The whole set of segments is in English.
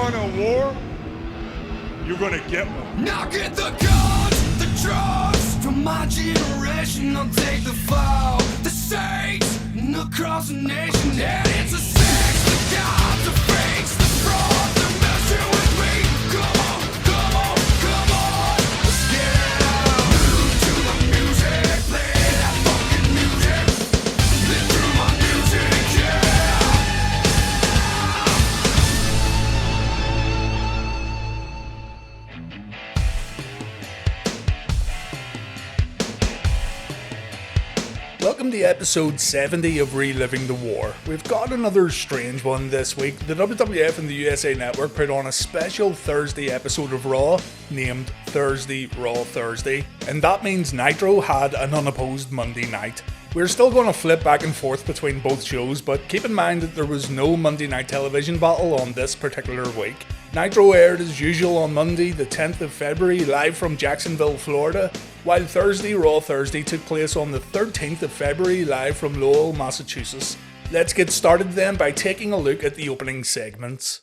want a war, you're gonna get one. Now get the guns, the drugs from my generation. I'll take the fall, the saints, and across the nation. And it's a sex, the gods, the fakes, the fraud, they're messing with me. Come on, come on, come on, let's get it out. Move to the music, play that fucking music. Live through my music, yeah. Welcome to episode 70 of Reliving the War. We've got another strange one this week. The WWF and the USA Network put on a special Thursday episode of Raw named Thursday Raw Thursday, and that means Nitro had an unopposed Monday night. We're still going to flip back and forth between both shows, but keep in mind that there was no Monday Night Television battle on this particular week. Nitro aired as usual on Monday, the 10th of February, live from Jacksonville, Florida, while Thursday Raw Thursday took place on the 13th of February, live from Lowell, Massachusetts. Let's get started then by taking a look at the opening segments.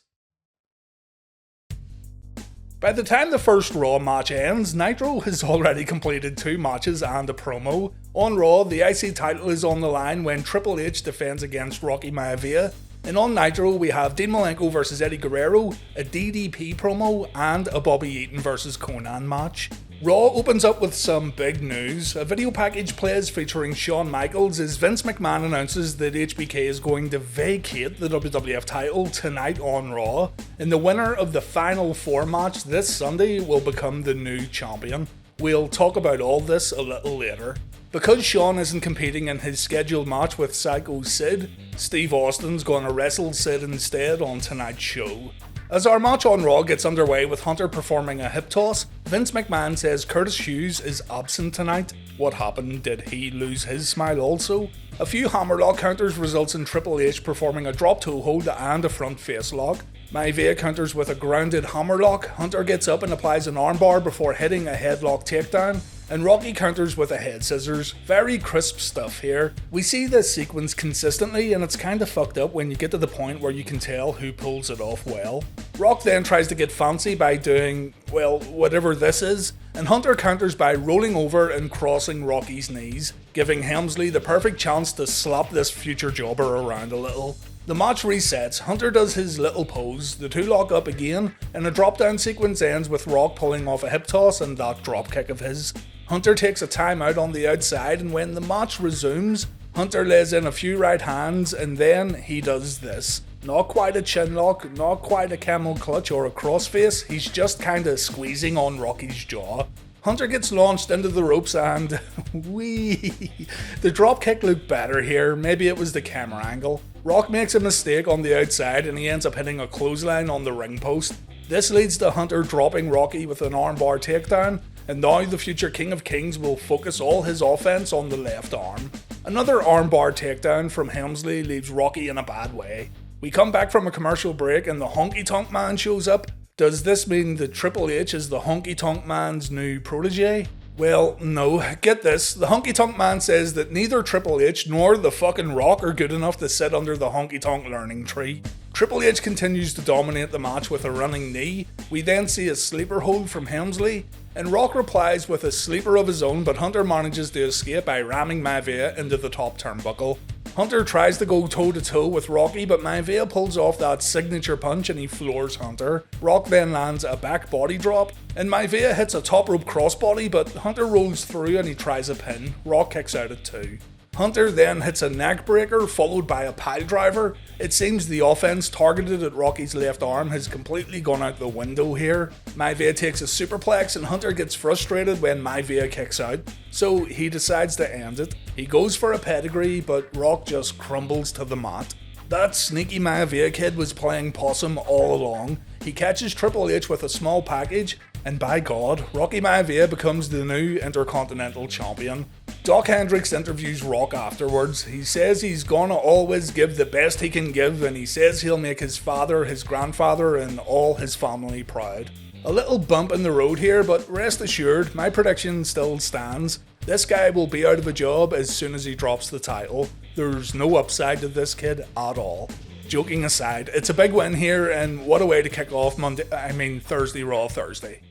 By the time the first Raw match ends, Nitro has already completed 2 matches and a promo. On Raw, the IC title is on the line when Triple H defends against Rocky Maivia. And on Nitro, we have Dean Malenko vs Eddie Guerrero, a DDP promo, and a Bobby Eaton vs Konnan match. Raw opens up with some big news. A video package plays featuring Shawn Michaels as Vince McMahon announces that HBK is going to vacate the WWF title tonight on Raw, and the winner of the Final Four match this Sunday will become the new champion. We'll talk about all this a little later. Because Shawn isn't competing in his scheduled match with Psycho Sid, Steve Austin's going to wrestle Sid instead on tonight's show. As our match on Raw gets underway with Hunter performing a hip toss, Vince McMahon says Curtis Hughes is absent tonight. What happened? Did he lose his smile also? A few hammerlock counters results in Triple H performing a drop toe hold and a front face lock. Maivia counters with a grounded hammerlock, Hunter gets up and applies an armbar before hitting a headlock takedown, and Rocky counters with a head scissors. Very crisp stuff here. We see this sequence consistently, and it's kinda fucked up when you get to the point where you can tell who pulls it off well. Rock then tries to get fancy by doing, well, whatever this is, and Hunter counters by rolling over and crossing Rocky's knees, giving Helmsley the perfect chance to slap this future jobber around a little. The match resets, Hunter does his little pose, the two lock up again, and a drop down sequence ends with Rock pulling off a hip toss and that drop kick of his. Hunter takes a timeout on the outside, and when the match resumes, Hunter lays in a few right hands and then he does this. Not quite a chin lock, not quite a camel clutch or a crossface, he's just kinda squeezing on Rocky's jaw. Hunter gets launched into the ropes and whee! The dropkick looked better here, maybe it was the camera angle. Rock makes a mistake on the outside and he ends up hitting a clothesline on the ring post. This leads to Hunter dropping Rocky with an armbar takedown, and now the future King of Kings will focus all his offense on the left arm. Another armbar takedown from Helmsley leaves Rocky in a bad way. We come back from a commercial break and the Honky Tonk Man shows up. Does this mean that Triple H is the Honky Tonk Man's new protege? Well, no. Get this, the Honky Tonk Man says that neither Triple H nor the fucking Rock are good enough to sit under the Honky Tonk learning tree. Triple H continues to dominate the match with a running knee. We then see a sleeper hold from Helmsley, and Rock replies with a sleeper of his own, but Hunter manages to escape by ramming Maivia into the top turnbuckle. Hunter tries to go toe-to-toe with Rocky, but Maivia pulls off that signature punch and he floors Hunter. Rock then lands a back body drop, and Maivia hits a top rope crossbody, but Hunter rolls through and he tries a pin. Rock kicks out at 2. Hunter then hits a neck breaker followed by a pile driver. It seems the offense targeted at Rocky's left arm has completely gone out the window here. Maivia takes a superplex and Hunter gets frustrated when Maivia kicks out, so he decides to end it. He goes for a pedigree, but Rock just crumbles to the mat. That sneaky Maivia kid was playing possum all along. He catches Triple H with a small package, and by God, Rocky Maivia becomes the new Intercontinental Champion. Doc Hendricks interviews Rock afterwards. He says he's gonna always give the best he can give, and he says he'll make his father, his grandfather, and all his family proud. A little bump in the road here, but rest assured, my prediction still stands. This guy will be out of a job as soon as he drops the title. There's no upside to this kid at all. joking aside, it's a big win here, and what a way to kick off Thursday Raw Thursday.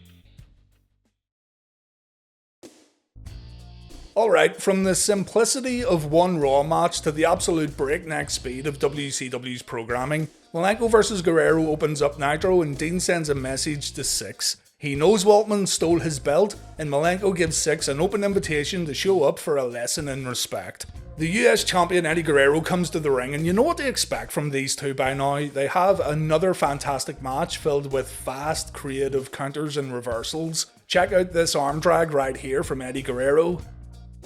Alright, from the simplicity of one Raw match to the absolute breakneck speed of WCW's programming, Malenko vs Guerrero opens up Nitro and Dean sends a message to Six. He knows Waltman stole his belt, and Malenko gives Six an open invitation to show up for a lesson in respect. The US champion Eddie Guerrero comes to the ring, and you know what to expect from these two by now. They have another fantastic match filled with fast, creative counters and reversals. Check out this arm drag right here from Eddie Guerrero.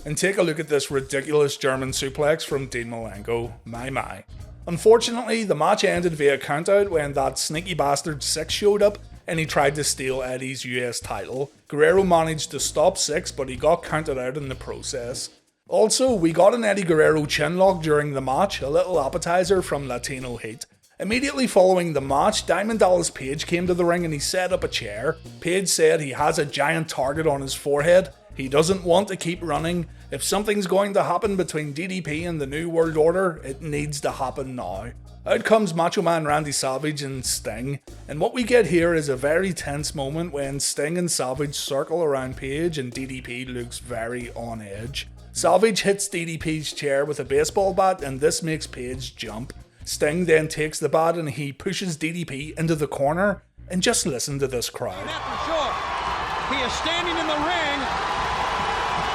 And take a look at this ridiculous German suplex from Dean Malenko. My. Unfortunately, the match ended via countout when that sneaky bastard Six showed up and he tried to steal Eddie's US title. Guerrero managed to stop Six, but he got counted out in the process. Also, we got an Eddie Guerrero chinlock during the match, a little appetizer from Latino Heat. Immediately following the match, Diamond Dallas Page came to the ring and he set up a chair. Page said he has a giant target on his forehead. He doesn't want to keep running. If something's going to happen between DDP and the New World Order, it needs to happen now. Out comes Macho Man Randy Savage and Sting, and what we get here is a very tense moment when Sting and Savage circle around Page and DDP looks very on edge. Savage hits DDP's chair with a baseball bat and this makes Page jump. Sting then takes the bat and he pushes DDP into the corner, and just listen to this crowd. He is standing in the ring.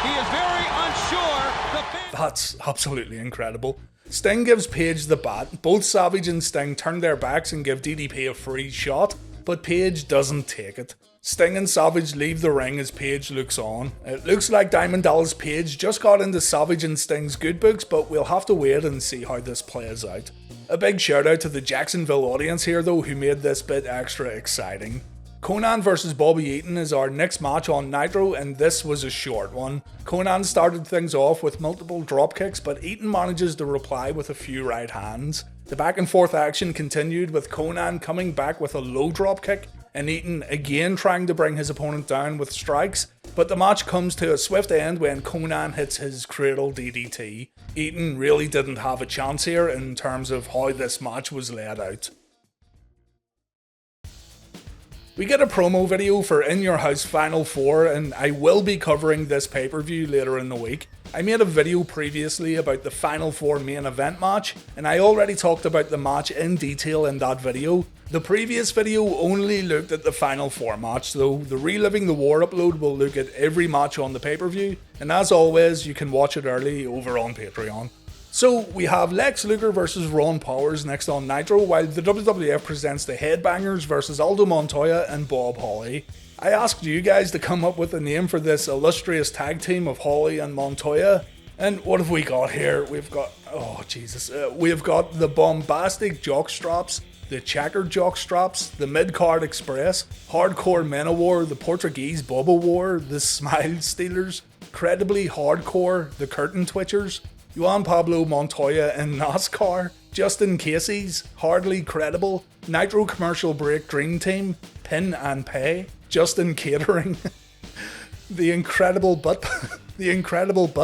He is very unsure. That's absolutely incredible. Sting gives Page the bat, both Savage and Sting turn their backs and give DDP a free shot, but Page doesn't take it. Sting and Savage leave the ring as Page looks on. It looks like Diamond Dallas Page just got into Savage and Sting's good books, but we'll have to wait and see how this plays out. A big shout out to the Jacksonville audience here though, who made this bit extra exciting. Konnan vs Bobby Eaton is our next match on Nitro, and this was a short one. Konnan started things off with multiple dropkicks, but Eaton manages to reply with a few right hands. The back and forth action continued with Konnan coming back with a low dropkick, and Eaton again trying to bring his opponent down with strikes, but the match comes to a swift end when Konnan hits his cradle DDT. Eaton really didn't have a chance here in terms of how this match was laid out. We get a promo video for In Your House Final 4, and I will be covering this pay-per-view later in the week. I made a video previously about the Final 4 main event match, and I already talked about the match in detail in that video. The previous video only looked at the Final 4 match, though the Reliving the War upload will look at every match on the pay-per-view, and as always, you can watch it early over on Patreon. So, we have Lex Luger vs Ron Powers next on Nitro, while the WWF presents the Headbangers vs Aldo Montoya and Bob Holly. I asked you guys to come up with a name for this illustrious tag team of Holly and Montoya, and what have we got here? We've got the bombastic jockstraps, the checkered jockstraps, the mid-card express, hardcore Men-O-War, the Portuguese Bobo-War, the Smile Stealers, credibly hardcore, the Curtain Twitchers, Juan Pablo Montoya in NASCAR, Justin Casey's, hardly credible, Nitro Commercial Break Dream Team, Pin and Pay, Justin Catering, the incredible butt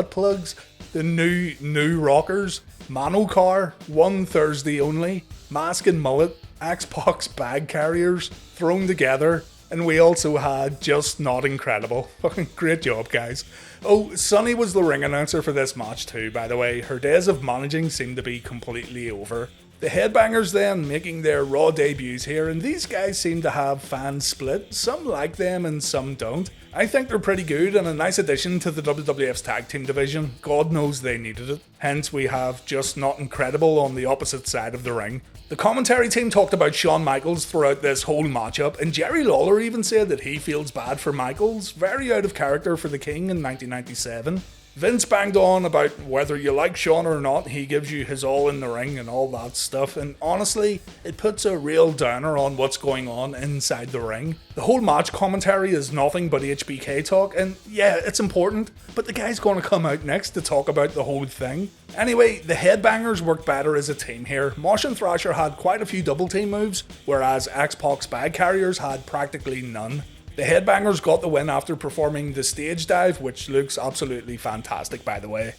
plugs, the new rockers, Manocar, One Thursday Only, Mask and Mullet, Xbox Bag Carriers, thrown together, and we also had Just Not Incredible. Fucking great job, guys. Oh, Sunny was the ring announcer for this match too, by the way. Her days of managing seem to be completely over. The Headbangers then making their Raw debuts here, and these guys seem to have fans split. Some like them and some don't. I think they're pretty good and a nice addition to the WWF's tag team division. God knows they needed it. Hence we have Just Not Incredible on the opposite side of the ring. The commentary team talked about Shawn Michaels throughout this whole matchup, and Jerry Lawler even said that he feels bad for Michaels, very out of character for the King in 1997. Vince banged on about whether you like Shawn or not, he gives you his all in the ring and all that stuff, and honestly, it puts a real downer on what's going on inside the ring. The whole match commentary is nothing but HBK talk, and yeah, it's important, but the guy's gonna come out next to talk about the whole thing. Anyway, the Headbangers work better as a team here. Mosh and Thrasher had quite a few double team moves, whereas Xbox Bag Carriers had practically none. The Headbangers got the win after performing the stage dive, which looks absolutely fantastic, by the way.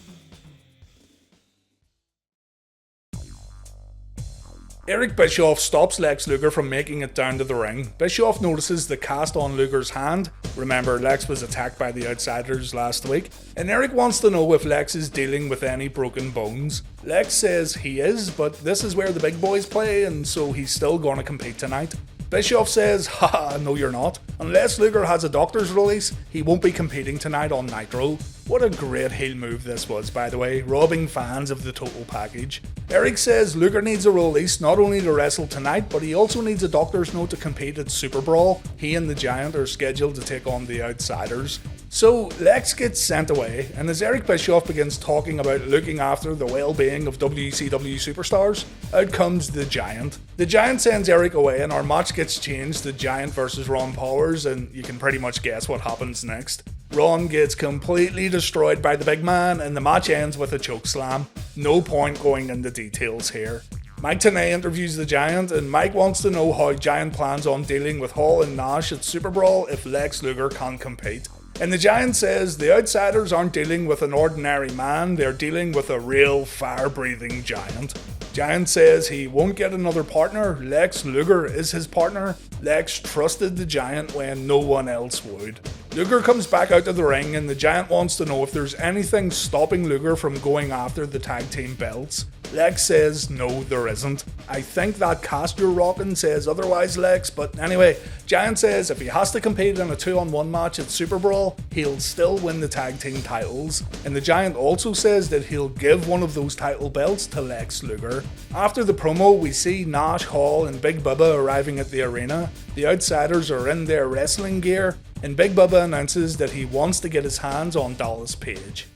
Eric Bischoff stops Lex Luger from making it down to the ring. Bischoff notices the cast on Luger's hand. Remember, Lex was attacked by the Outsiders last week. And Eric wants to know if Lex is dealing with any broken bones. Lex says he is, but this is where the big boys play, and so he's still gonna compete tonight. Bischoff says, haha, no you're not. Unless Luger has a doctor's release, he won't be competing tonight on Nitro. What a great heel move this was, by the way, robbing fans of the total package. Eric says Luger needs a release not only to wrestle tonight, but he also needs a doctor's note to compete at Superbrawl. He and the Giant are scheduled to take on the Outsiders. So Lex gets sent away, and as Eric Bischoff begins talking about looking after the well-being of WCW superstars, out comes the Giant. The Giant sends Eric away, and our match gets changed to Giant versus Ron Powers, and you can pretty much guess what happens next. Ron gets completely destroyed by the big man, and the match ends with a chokeslam. No point going into details here. Mike Tenay interviews the Giant, and Mike wants to know how Giant plans on dealing with Hall and Nash at Superbrawl if Lex Luger can't compete. And the Giant says the Outsiders aren't dealing with an ordinary man, they're dealing with a real fire-breathing giant. Giant says he won't get another partner, Lex Luger is his partner. Lex trusted the Giant when no one else would. Luger comes back out to the ring, and the Giant wants to know if there's anything stopping Luger from going after the tag team belts. Lex says no there isn't. I think that cast you're rocking says otherwise, Lex, but anyway, Giant says if he has to compete in a 2-on-1 match at Superbrawl, he'll still win the tag team titles, and the Giant also says that he'll give one of those title belts to Lex Luger. After the promo, we see Nash, Hall and Big Bubba arriving at the arena. The Outsiders are in their wrestling gear, and Big Bubba announces that he wants to get his hands on Dallas Page.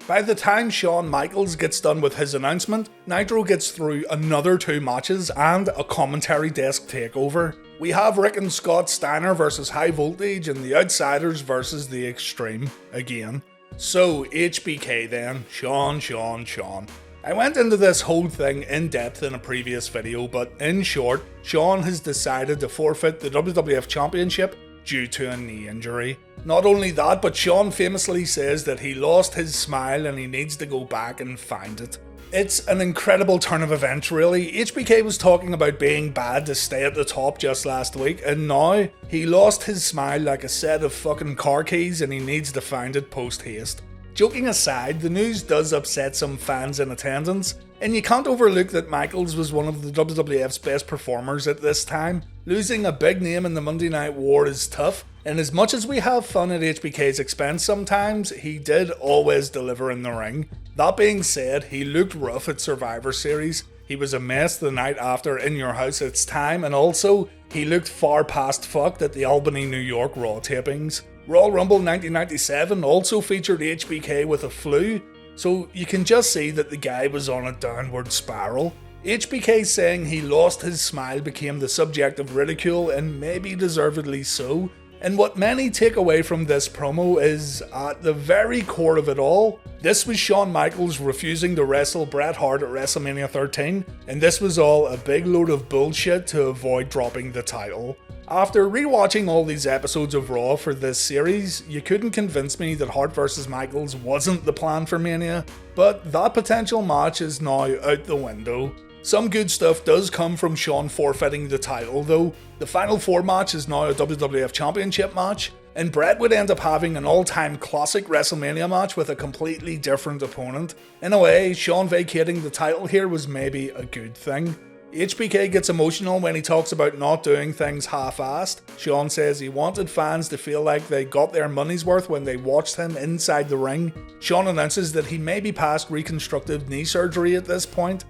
By the time Shawn Michaels gets done with his announcement, Nitro gets through another 2 matches and a commentary desk takeover. We have Rick and Scott Steiner versus High Voltage and the Outsiders versus the Extreme again. So HBK then, Shawn. I went into this whole thing in depth in a previous video, but in short, Shawn has decided to forfeit the WWF Championship due to a knee injury. Not only that, but Shawn famously says that he lost his smile and he needs to go back and find it. It's an incredible turn of events really. HBK was talking about being bad to stay at the top just last week, and now he lost his smile like a set of fucking car keys and he needs to find it post haste. Joking aside, the news does upset some fans in attendance, and you can't overlook that Michaels was one of the WWF's best performers at this time. Losing a big name in the Monday Night War is tough, and as much as we have fun at HBK's expense sometimes, he did always deliver in the ring. That being said, he looked rough at Survivor Series. He was a mess the night after In Your House It's Time, and also, he looked far past fucked at the Albany, New York Raw tapings. Royal Rumble 1997 also featured HBK with a flu, so you can just see that the guy was on a downward spiral. HBK saying he lost his smile became the subject of ridicule, and maybe deservedly so. And what many take away from this promo is, at the very core of it all, this was Shawn Michaels refusing to wrestle Bret Hart at WrestleMania 13, and this was all a big load of bullshit to avoid dropping the title. After rewatching all these episodes of Raw for this series, you couldn't convince me that Hart vs Michaels wasn't the plan for Mania, but that potential match is now out the window. Some good stuff does come from Shawn forfeiting the title though. The Final 4 match is now a WWF Championship match, and Bret would end up having an all-time classic WrestleMania match with a completely different opponent. In a way, Shawn vacating the title here was maybe a good thing. HBK gets emotional when he talks about not doing things half-assed. Shawn says he wanted fans to feel like they got their money's worth when they watched him inside the ring. Shawn announces that he may be past reconstructive knee surgery at this point.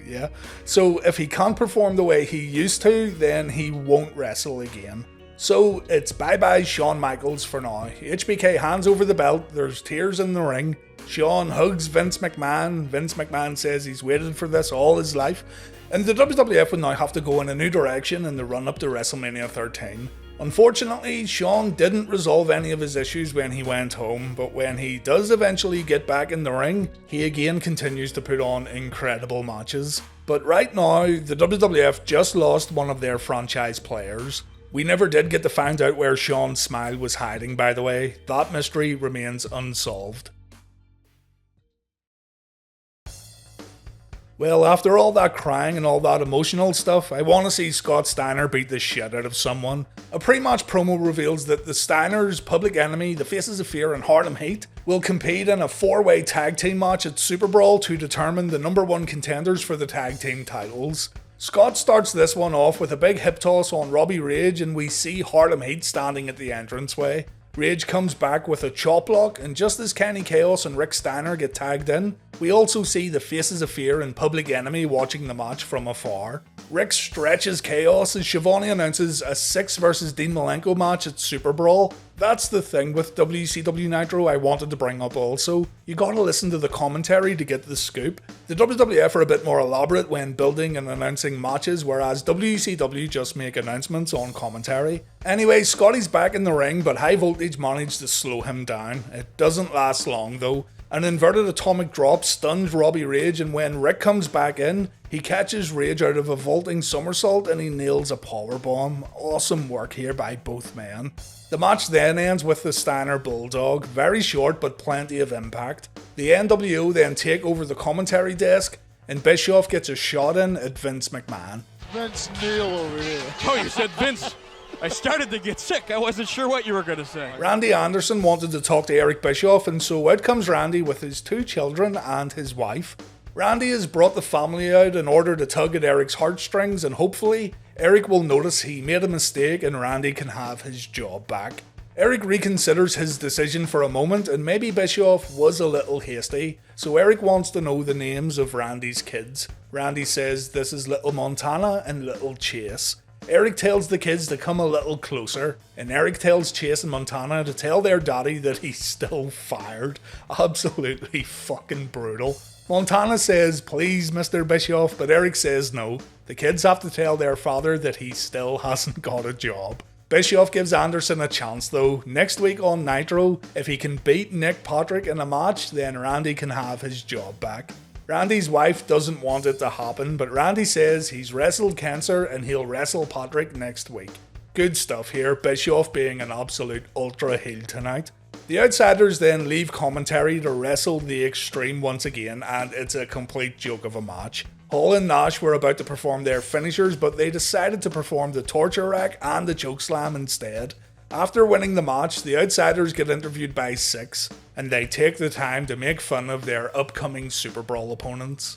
Yeah. So if he can't perform the way he used to, then he won't wrestle again. So it's bye-bye Shawn Michaels for now. HBK hands over the belt, there's tears in the ring. Shawn hugs Vince McMahon. Vince McMahon says he's waited for this all his life. And the WWF will now have to go in a new direction in the run-up to WrestleMania 13. Unfortunately, Shawn didn't resolve any of his issues when he went home, but when he does eventually get back in the ring, he again continues to put on incredible matches. But right now, the WWF just lost one of their franchise players. We never did get to find out where Shawn's smile was hiding, by the way. That mystery remains unsolved. Well, after all that crying and all that emotional stuff, I want to see Scott Steiner beat the shit out of someone. A pre-match promo reveals that the Steiners, Public Enemy, the Faces of Fear and Harlem Heat will compete in a 4-way tag team match at Superbrawl to determine the number 1 contenders for the tag team titles. Scott starts this one off with a big hip toss on Robbie Rage, and we see Harlem Heat standing at the entranceway. Rage comes back with a chop block, and just as Kenny Chaos and Rick Steiner get tagged in, we also see the Faces of Fear and Public Enemy watching the match from afar. Rick stretches Chaos as Schiavone announces a 6 vs Dean Malenko match at Superbrawl. That's the thing with WCW Nitro I wanted to bring up also. You gotta listen to the commentary to get the scoop. The WWF are a bit more elaborate when building and announcing matches, whereas WCW just make announcements on commentary. Anyway, Scotty's back in the ring, but High Voltage managed to slow him down. It doesn't last long though. An inverted atomic drop stuns Robbie Rage, and when Rick comes back in, he catches Rage out of a vaulting somersault and he nails a powerbomb. Awesome work here by both men. The match then ends with the Steiner Bulldog, very short but plenty of impact. The NWO then take over the commentary desk, and Bischoff gets a shot in at Vince McMahon. Vince Neil over here. Oh, you said Vince. I started to get sick. I wasn't sure what you were going to say. Randy Anderson wanted to talk to Eric Bischoff, and so out comes Randy with his 2 children and his wife. Randy has brought the family out in order to tug at Eric's heartstrings, and hopefully Eric will notice he made a mistake and Randy can have his job back. Eric reconsiders his decision for a moment, and maybe Bischoff was a little hasty, so Eric wants to know the names of Randy's kids. Randy says this is Little Montana and Little Chase. Eric tells the kids to come a little closer, and Eric tells Chase and Montana to tell their daddy that he's still fired. Absolutely fucking brutal. Montana says, please Mr. Bischoff, but Eric says no. The kids have to tell their father that he still hasn't got a job. Bischoff gives Anderson a chance though. Next week on Nitro, if he can beat Nick Patrick in a match, then Randy can have his job back. Randy's wife doesn't want it to happen, but Randy says he's wrestled cancer and he'll wrestle Patrick next week. Good stuff here, Bischoff being an absolute ultra heel tonight. The Outsiders then leave commentary to wrestle the Extreme once again, and it's a complete joke of a match. Hall and Nash were about to perform their finishers, but they decided to perform the Torture Rack and the Chokeslam instead. After winning the match, the Outsiders get interviewed by Six, and they take the time to make fun of their upcoming Superbrawl opponents.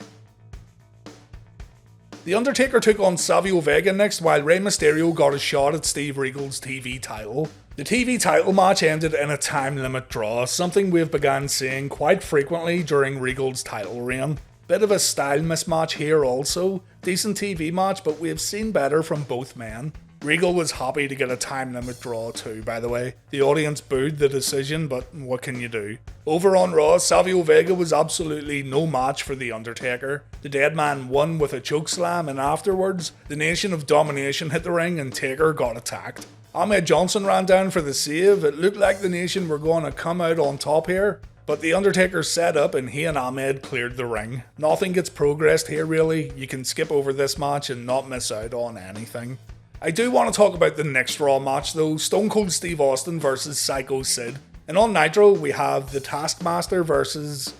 The Undertaker took on Savio Vega next, while Rey Mysterio got a shot at Steve Regal's TV title. The TV title match ended in a time limit draw, something we've begun seeing quite frequently during Regal's title reign. Bit of a style mismatch here also. Decent TV match, but we've seen better from both men. Regal was happy to get a time limit draw too, by the way. The audience booed the decision, but what can you do? Over on Raw, Savio Vega was absolutely no match for The Undertaker. The dead man won with a chokeslam, and afterwards, the Nation of Domination hit the ring and Taker got attacked. Ahmed Johnson ran down for the save. It looked like the Nation were going to come out on top here, but The Undertaker set up and he and Ahmed cleared the ring. Nothing gets progressed here really. You can skip over this match and not miss out on anything. I do want to talk about the next Raw match though, Stone Cold Steve Austin versus Psycho Sid. And on Nitro we have the Taskmaster versus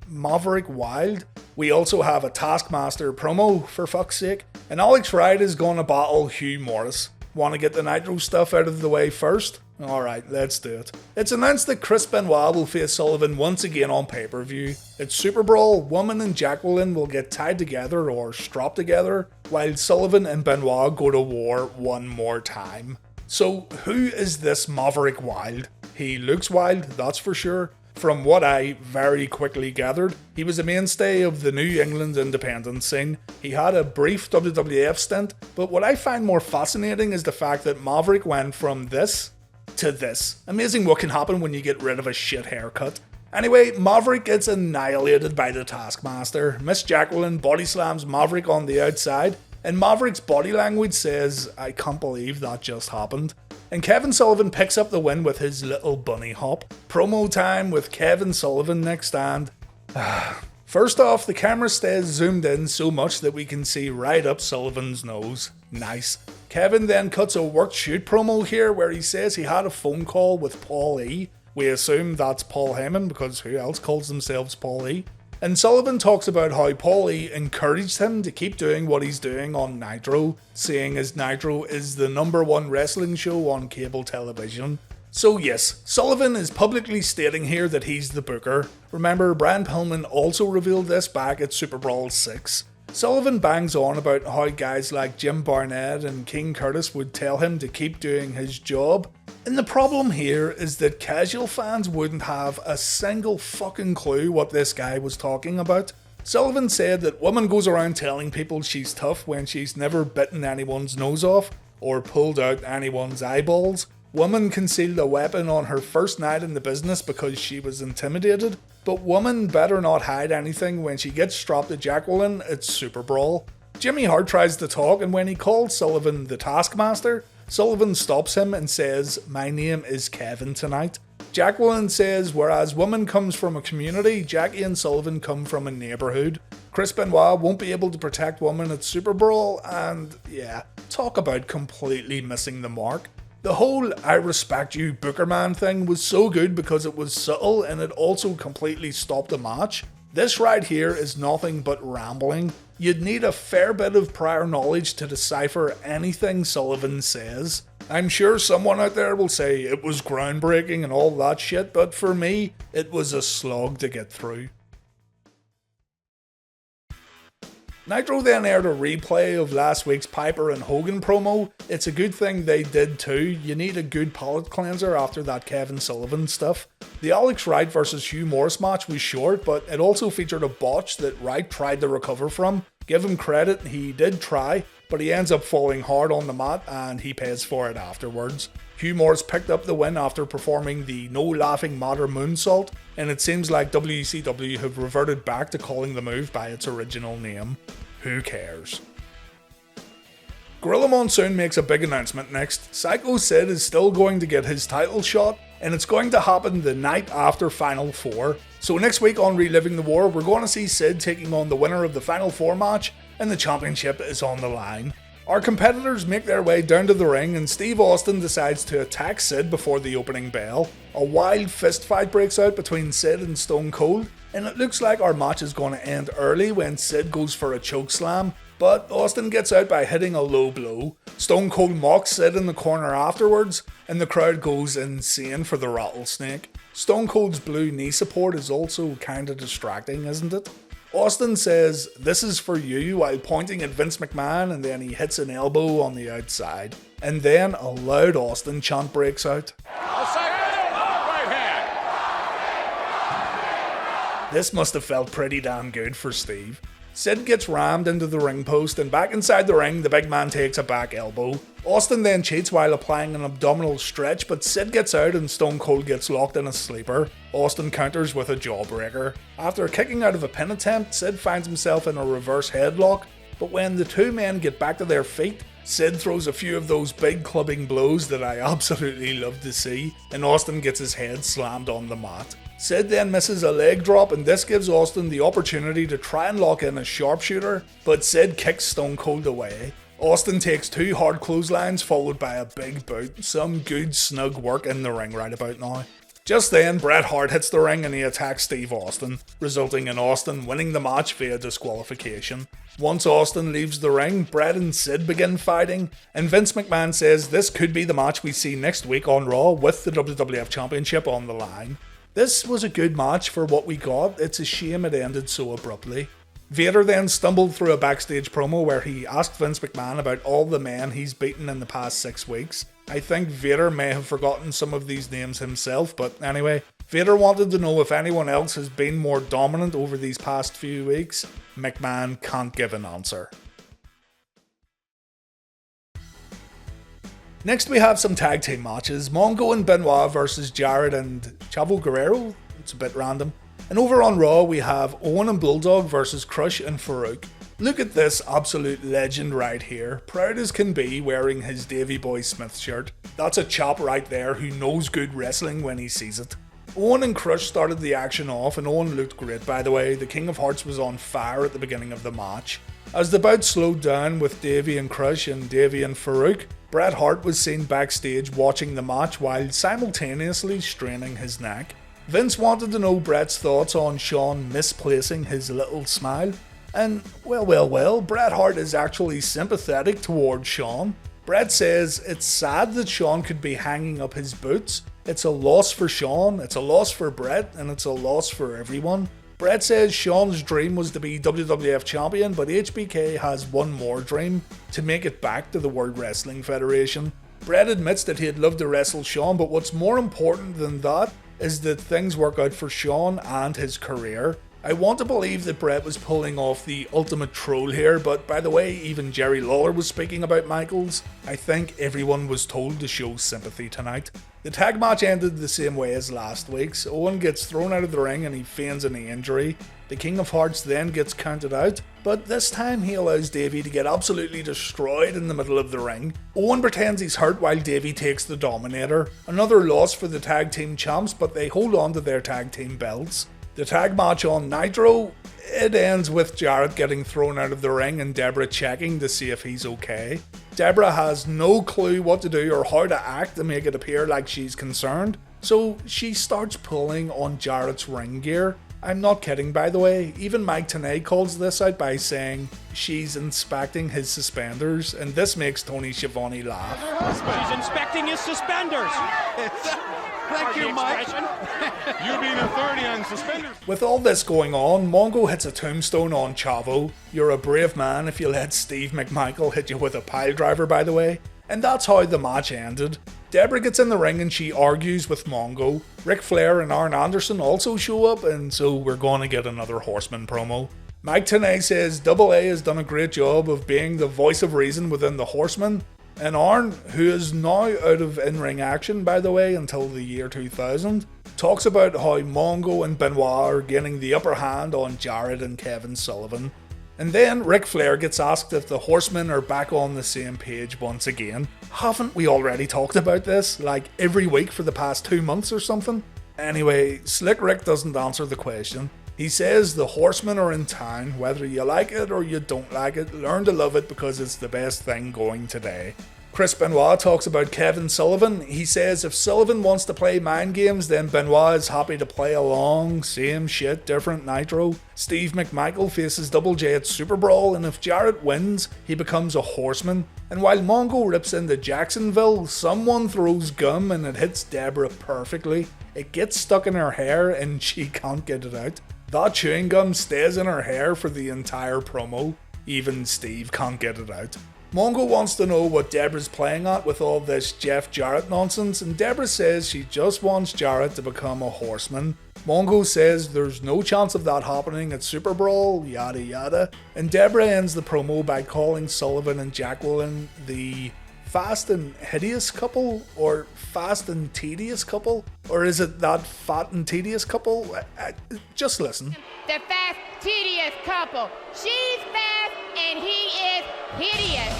Maverick Wild. We also have a Taskmaster promo, for fuck's sake. And Alex Wright is going to battle Hugh Morris. Want to get the Nitro stuff out of the way first? Alright, let's do it. It's announced that Chris Benoit will face Sullivan once again on pay-per-view. At Superbrawl, Woman and Jacqueline will get tied together or strapped together, while Sullivan and Benoit go to war one more time. So, who is this Maverick Wild? He looks wild, that's for sure. From what I very quickly gathered, he was a mainstay of the New England independent scene. He had a brief WWF stint, but what I find more fascinating is the fact that Maverick went from this to this. Amazing what can happen when you get rid of a shit haircut. Anyway, Maverick gets annihilated by the Taskmaster. Miss Jacqueline body slams Maverick on the outside, and Maverick's body language says, I can't believe that just happened. And Kevin Sullivan picks up the win with his little bunny hop. Promo time with Kevin Sullivan next, and first off, the camera stays zoomed in so much that we can see right up Sullivan's nose. Nice. Kevin then cuts a work shoot promo here where he says he had a phone call with Paul E. We assume that's Paul Heyman because who else calls themselves Paul E? And Sullivan talks about how Paulie encouraged him to keep doing what he's doing on Nitro, seeing as Nitro is the #1 wrestling show on cable television. So yes, Sullivan is publicly stating here that he's the booker. Remember, Brian Pillman also revealed this back at Superbrawl VI. Sullivan bangs on about how guys like Jim Barnett and King Curtis would tell him to keep doing his job. And the problem here is that casual fans wouldn't have a single fucking clue what this guy was talking about. Sullivan said that woman goes around telling people she's tough when she's never bitten anyone's nose off or pulled out anyone's eyeballs. Woman concealed a weapon on her first night in the business because she was intimidated. But woman better not hide anything when she gets strapped to Jacqueline at Superbrawl. Jimmy Hart tries to talk, and when he calls Sullivan the Taskmaster, Sullivan stops him and says, "My name is Kevin tonight." Jacqueline says, whereas woman comes from a community, Jackie and Sullivan come from a neighbourhood. Chris Benoit won't be able to protect woman at Superbrawl, and yeah, talk about completely missing the mark. The whole "I respect you, Booker Man" thing was so good because it was subtle and it also completely stopped the match. This right here is nothing but rambling. You'd need a fair bit of prior knowledge to decipher anything Sullivan says. I'm sure someone out there will say it was groundbreaking and all that shit, but for me, it was a slog to get through. Nitro then aired a replay of last week's Piper and Hogan promo. It's a good thing they did too. You need a good palate cleanser after that Kevin Sullivan stuff. The Alex Wright vs Hugh Morris match was short, but it also featured a botch that Wright tried to recover from. Give him credit, he did try, but he ends up falling hard on the mat and he pays for it afterwards. Hugh Morris picked up the win after performing the No Laughing Matter moonsault, and it seems like WCW have reverted back to calling the move by its original name. Who cares? Gorilla Monsoon makes a big announcement next. Psycho Sid is still going to get his title shot, and it's going to happen the night after Final Four. So next week on Reliving the War, we're going to see Sid taking on the winner of the Final Four match, and the championship is on the line. Our competitors make their way down to the ring, and Steve Austin decides to attack Sid before the opening bell. A wild fist fight breaks out between Sid and Stone Cold, and it looks like our match is going to end early when Sid goes for a choke slam, but Austin gets out by hitting a low blow. Stone Cold mocks Sid in the corner afterwards, and the crowd goes insane for the rattlesnake. Stone Cold's blue knee support is also kinda distracting, isn't it? Austin says, "This is for you," while pointing at Vince McMahon, and then he hits an elbow on the outside. And then a loud Austin chant breaks out. Right hand. This must have felt pretty damn good for Steve. Sid gets rammed into the ring post, and back inside the ring, the big man takes a back elbow. Austin then cheats while applying an abdominal stretch, but Sid gets out and Stone Cold gets locked in a sleeper. Austin counters with a jawbreaker. After kicking out of a pin attempt, Sid finds himself in a reverse headlock, but when the two men get back to their feet, Sid throws a few of those big clubbing blows that I absolutely love to see, and Austin gets his head slammed on the mat. Sid then misses a leg drop, and this gives Austin the opportunity to try and lock in a sharpshooter, but Sid kicks Stone Cold away. Austin takes 2 hard clotheslines followed by a big boot. Some good snug work in the ring right about now. Just then, Bret Hart hits the ring and he attacks Steve Austin, resulting in Austin winning the match via disqualification. Once Austin leaves the ring, Bret and Sid begin fighting, and Vince McMahon says this could be the match we see next week on Raw with the WWF Championship on the line. This was a good match for what we got. It's a shame it ended so abruptly. Vader then stumbled through a backstage promo where he asked Vince McMahon about all the men he's beaten in the past 6 weeks. I think Vader may have forgotten some of these names himself, but anyway, Vader wanted to know if anyone else has been more dominant over these past few weeks. McMahon can't give an answer. Next we have some tag team matches. Mongo and Benoit versus Jarrett and Chavo Guerrero. It's a bit random. And over on Raw we have Owen and Bulldog versus Crush and Farouk. Look at this absolute legend right here. Proud as can be wearing his Davey Boy Smith shirt. That's a chap right there who knows good wrestling when he sees it. Owen and Crush started the action off, and Owen looked great by the way. The King of Hearts was on fire at the beginning of the match. As the bout slowed down with Davey and Crush and Davey and Farouk, Bret Hart was seen backstage watching the match while simultaneously straining his neck. Vince wanted to know Bret's thoughts on Shawn misplacing his little smile. And, well, Bret Hart is actually sympathetic towards Shawn. Bret says it's sad that Shawn could be hanging up his boots. It's a loss for Shawn, it's a loss for Bret, and it's a loss for everyone. Bret says Shawn's dream was to be WWF champion, but HBK has one more dream, to make it back to the World Wrestling Federation. Bret admits that he'd love to wrestle Shawn, but what's more important than that is that things work out for Shawn and his career. I want to believe that Bret was pulling off the ultimate troll here, but by the way, even Jerry Lawler was speaking about Michaels. I think everyone was told to show sympathy tonight. The tag match ended the same way as last week's. Owen gets thrown out of the ring and he feigns an injury. The King of Hearts then gets counted out, but this time he allows Davey to get absolutely destroyed in the middle of the ring. Owen pretends he's hurt while Davey takes the Dominator. Another loss for the tag team champs, but they hold on to their tag team belts. The tag match on Nitro, it ends with Jarrett getting thrown out of the ring and Deborah checking to see if he's okay. Deborah has no clue what to do or how to act to make it appear like she's concerned, so she starts pulling on Jarrett's ring gear. I'm not kidding, by the way. Even Mike Tenay calls this out by saying she's inspecting his suspenders, and this makes Tony Schiavone laugh. He's inspecting his suspenders. Thank you, Mike. You being authority on suspenders. With all this going on, Mongo hits a tombstone on Chavo. You're a brave man if you let Steve McMichael hit you with a pile driver, by the way. And that's how the match ended. Deborah gets in the ring and she argues with Mongo. Ric Flair and Arn Anderson also show up, and so we're going to get another Horseman promo. Mike Tenay says Double A has done a great job of being the voice of reason within the Horsemen. And Arn, who is now out of in-ring action, by the way, until the year 2000, talks about how Mongo and Benoit are gaining the upper hand on Jarrett and Kevin Sullivan. And then Ric Flair gets asked if the Horsemen are back on the same page once again. Haven't we already talked about this, like every week for the past 2 months or something? Anyway, Slick Rick doesn't answer the question. He says the Horsemen are in town, whether you like it or you don't like it, learn to love it because it's the best thing going today. Chris Benoit talks about Kevin Sullivan. He says if Sullivan wants to play mind games, then Benoit is happy to play along. Same shit, different Nitro. Steve McMichael faces Double J at Superbrawl, and if Jarrett wins, he becomes a Horseman. And while Mongo rips into Jacksonville, someone throws gum and it hits Deborah perfectly. It gets stuck in her hair and she can't get it out. That chewing gum stays in her hair for the entire promo. Even Steve can't get it out. Mongo wants to know what Deborah's playing at with all this Jeff Jarrett nonsense, and Deborah says she just wants Jarrett to become a Horseman. Mongo says there's no chance of that happening at Superbrawl, yada yada, and Deborah ends the promo by calling Sullivan and Jacqueline the Fast and Hideous couple, or Fast and Tedious couple, or is it that Fat and Tedious couple? Just listen. The fast, tedious couple. She's fast and he is hideous.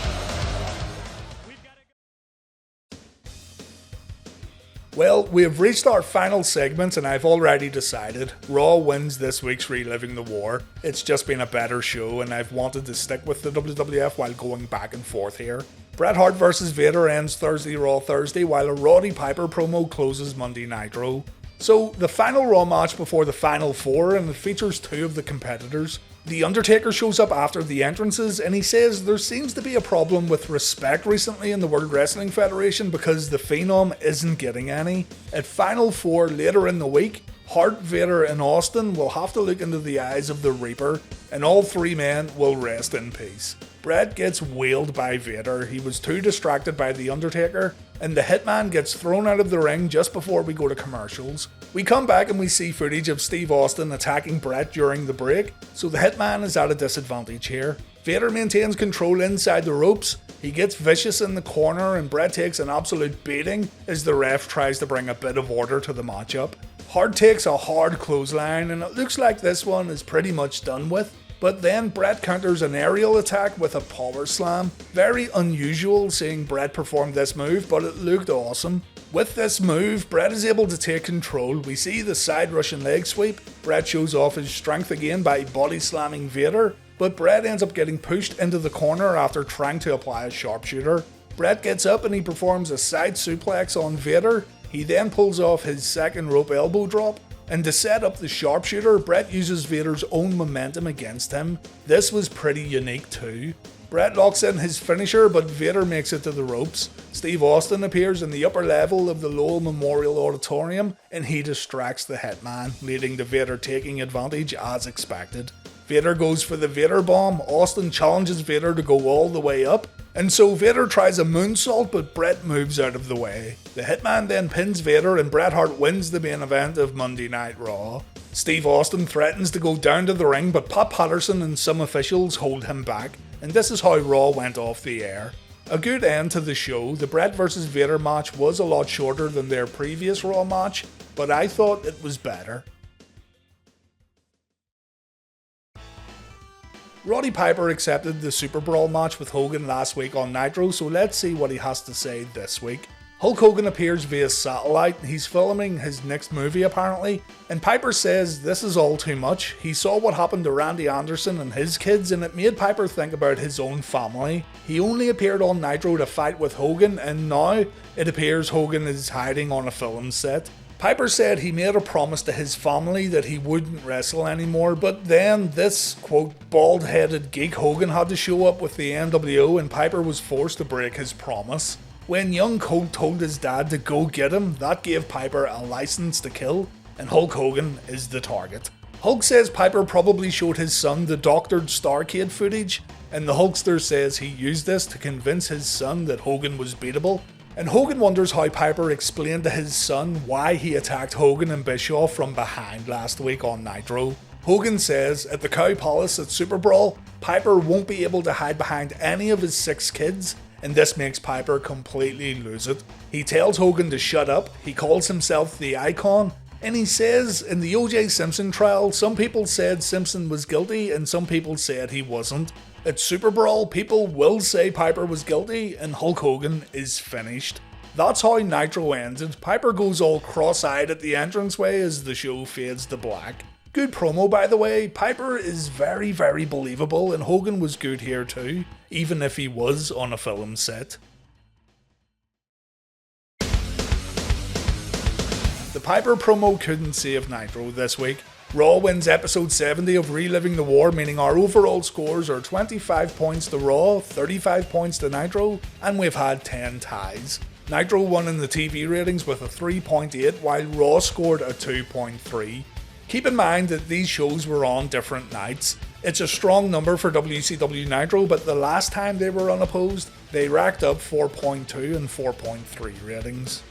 Well, we have reached our final segment and I've already decided. Raw wins this week's Reliving the War. It's just been a better show and I've wanted to stick with the WWF while going back and forth here. Bret Hart vs Vader ends Thursday Raw Thursday while a Roddy Piper promo closes Monday Nitro. So, the final Raw match before the Final Four, and it features two of the competitors. The Undertaker shows up after the entrances and he says there seems to be a problem with respect recently in the World Wrestling Federation because the Phenom isn't getting any. At Final Four later in the week, Hart, Vader and Austin will have to look into the eyes of the Reaper and all three men will rest in peace. Bret gets wailed by Vader, he was too distracted by the Undertaker, and the Hitman gets thrown out of the ring just before we go to commercials. We come back and we see footage of Steve Austin attacking Bret during the break, so the Hitman is at a disadvantage here. Vader maintains control inside the ropes, he gets vicious in the corner and Bret takes an absolute beating as the ref tries to bring a bit of order to the matchup. Hart takes a hard clothesline and it looks like this one is pretty much done with. But then Bret counters an aerial attack with a power slam. Very unusual seeing Bret perform this move, but it looked awesome. With this move, Bret is able to take control. We see the side Russian leg sweep. Bret shows off his strength again by body slamming Vader, but Bret ends up getting pushed into the corner after trying to apply a sharpshooter. Bret gets up and he performs a side suplex on Vader. He then pulls off his second rope elbow drop. and to set up the sharpshooter, Bret uses Vader's own momentum against him. This was pretty unique too. Bret locks in his finisher, but Vader makes it to the ropes. Steve Austin appears in the upper level of the Lowell Memorial Auditorium, and he distracts the Hitman, leading to Vader taking advantage as expected. Vader goes for the Vader Bomb. Austin challenges Vader to go all the way up, and so Vader tries a moonsault, but Bret moves out of the way. The Hitman then pins Vader, and Bret Hart wins the main event of Monday Night Raw. Steve Austin threatens to go down to the ring, but Pat Patterson and some officials hold him back, and this is how Raw went off the air. A good end to the show. The Bret vs Vader match was a lot shorter than their previous Raw match, but I thought it was better. Roddy Piper accepted the Superbrawl match with Hogan last week on Nitro, so let's see what he has to say this week. Hulk Hogan appears via satellite. He's filming his next movie apparently, and Piper says this is all too much. He saw what happened to Randy Anderson and his kids, and it made Piper think about his own family. He only appeared on Nitro to fight with Hogan, and now it appears Hogan is hiding on a film set. Piper said he made a promise to his family that he wouldn't wrestle anymore, but then this, quote, bald-headed geek Hogan had to show up with the NWO, and Piper was forced to break his promise. When young Colt told his dad to go get him, that gave Piper a license to kill, and Hulk Hogan is the target. Hulk says Piper probably showed his son the doctored Starrcade footage, and the Hulkster says he used this to convince his son that Hogan was beatable. And Hogan wonders how Piper explained to his son why he attacked Hogan and Bischoff from behind last week on Nitro. Hogan says at the Cow Palace at Superbrawl, Piper won't be able to hide behind any of his 6 kids, and this makes Piper completely lose it. He tells Hogan to shut up, he calls himself the Icon, and he says in the O.J. Simpson trial, some people said Simpson was guilty and some people said he wasn't. At Superbrawl, people will say Piper was guilty and Hulk Hogan is finished. That's how Nitro ended. Piper goes all cross-eyed at the entranceway as the show fades to black. Good promo, by the way. Piper is very, very believable, and Hogan was good here too, even if he was on a film set. The Piper promo couldn't save Nitro this week. Raw wins episode 70 of Reliving the War, meaning our overall scores are 25 points to Raw, 35 points to Nitro, and we've had 10 ties. Nitro won in the TV ratings with a 3.8, while Raw scored a 2.3. Keep in mind that these shows were on different nights. It's a strong number for WCW Nitro, but the last time they were unopposed, they racked up 4.2 and 4.3 ratings.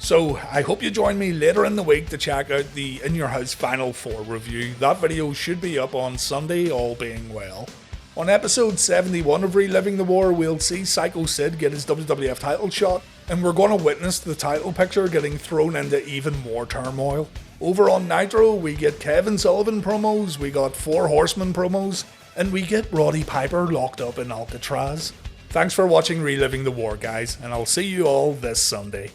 So, I hope you join me later in the week to check out the In Your House Final 4 review. That video should be up on Sunday, all being well. On episode 71 of Reliving the War, we'll see Psycho Sid get his WWF title shot, and we're going to witness the title picture getting thrown into even more turmoil. Over on Nitro, we get Kevin Sullivan promos, we got Four Horsemen promos, and we get Roddy Piper locked up in Alcatraz. Thanks for watching Reliving the War, guys, and I'll see you all this Sunday.